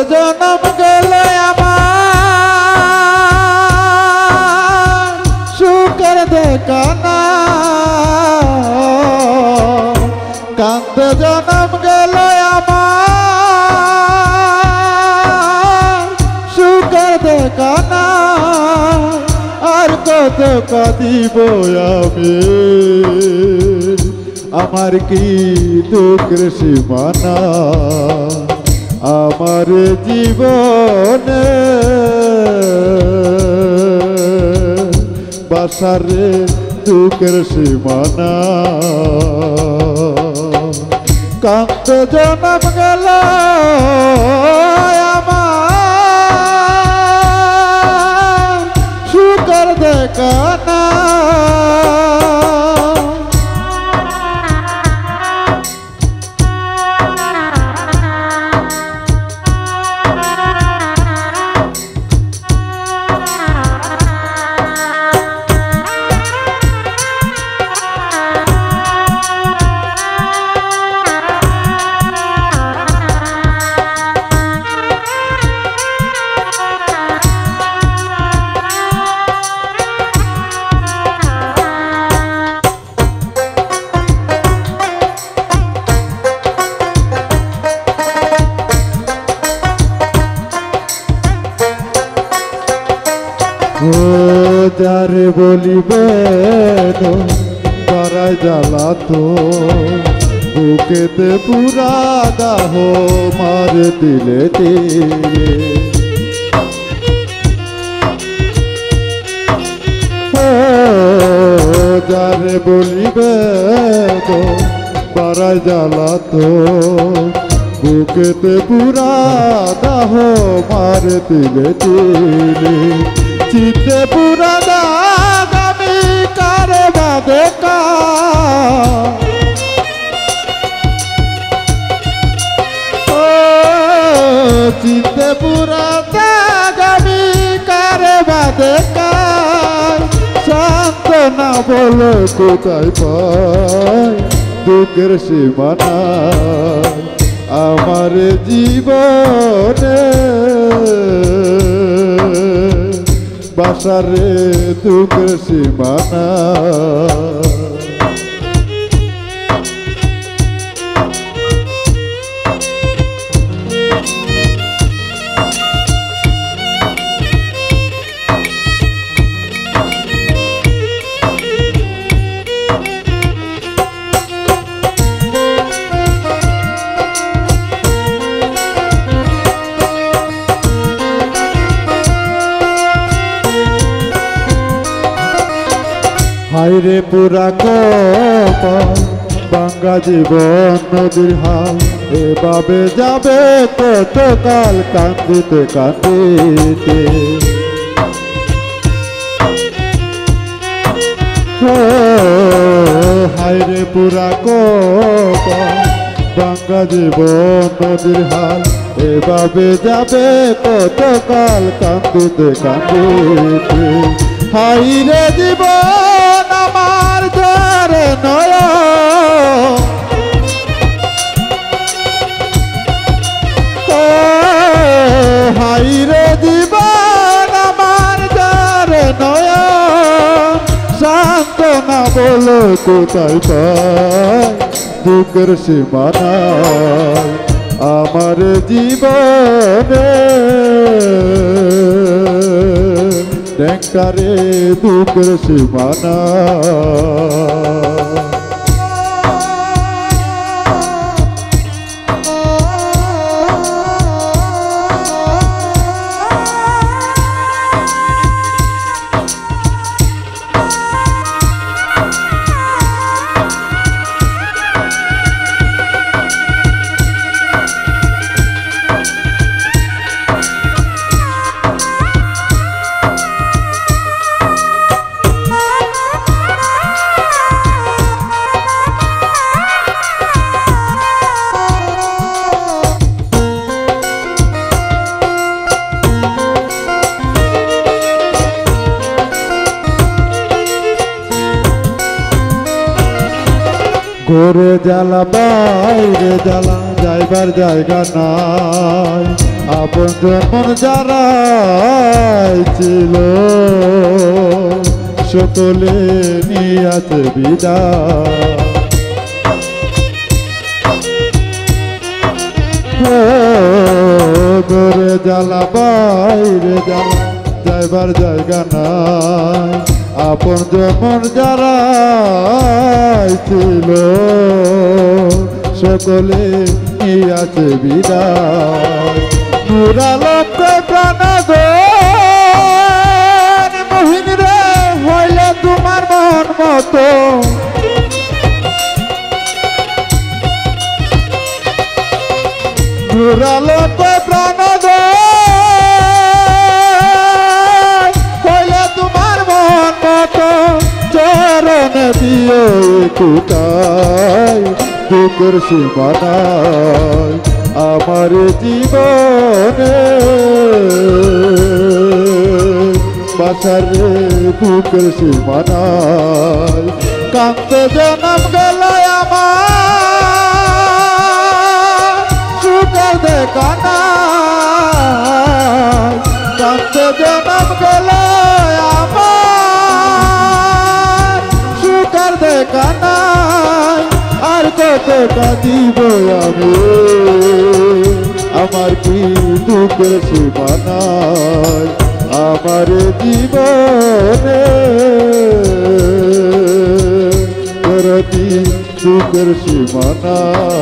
জনম গেল আমার সুখের দেখা না কান্দে জনম গেল আমার সুখের দেখা না আর কত কাঁদিব আমি আমার কি দুঃখের সীমানা আমার জীবনে বাসারে দুঃখের সীমানা কান্ত জনম গেল আমার সুখের দেখা না ও যারে বলিবে বারাই জ্বালা তো বুকেতে পুরা দাহ মার দিলে দিলে ও যারে বলিবে বারাই জ্বালা তো বুকেতে পুরা দাহ মার দিলে দিলে চিতে পুরা দাগ আমি কারে বাঁধে চিতে পুরা দাগ আমি কারে বাঁধে শান্ত না বলে কোথায় পাই দুঃখের সীমানা আমার জীবনে বাসারে দুঃখের সীমানা হাইরে পুরা কপাল বাঙ্গা জীবন নদীর হাল এভাবে যাবে কতকাল কান্দিতে কান্দিতে হাইরে পুরা কপাল বাঙ্গা জীবন নদীর হাল এভাবে যাবে কতকাল কান্দিতে কান্দিতে হাইরে জীবন আমার যারে নয় হাইরে জীবন আমার যারে নয় শান্ত না বলো কোথায় পাই দুঃখের সীমানা আমার জীবনে ডেঙ্কারে দুঃখের সীমানা ঘরে জ্বালা বাইরে জ্বালা যাইবার জায়গা নাই আপন যেমন যারা ছিল সকলে নিয়াছে বিদায়। ঘরে জ্বালা বাইরে জ্বালা যাইবার জায়গা নাই, আপন যেমন যারা ছিল সকলে নিয়াছে বিদায়। পুরালোকে প্রাণ মহিন রে হইলে তোমার মন মতো, পুরালোকে প্রাণ হইলে তোমার মন মতো, চরণে দিও কুটাই দুঃখের সীমানায় আমার জীবনে বাসারে বুকের সীমানায়। কান্তে জনম গেল আমার সুখের দেখা নাই, কান্তে জনম গেল আমার সুখের দেখা নাই। আর কত কাঁদিব আমি, আমার কি দুঃখের সীমানায় আমার জীবনে করতি দুঃখের সীমানায়।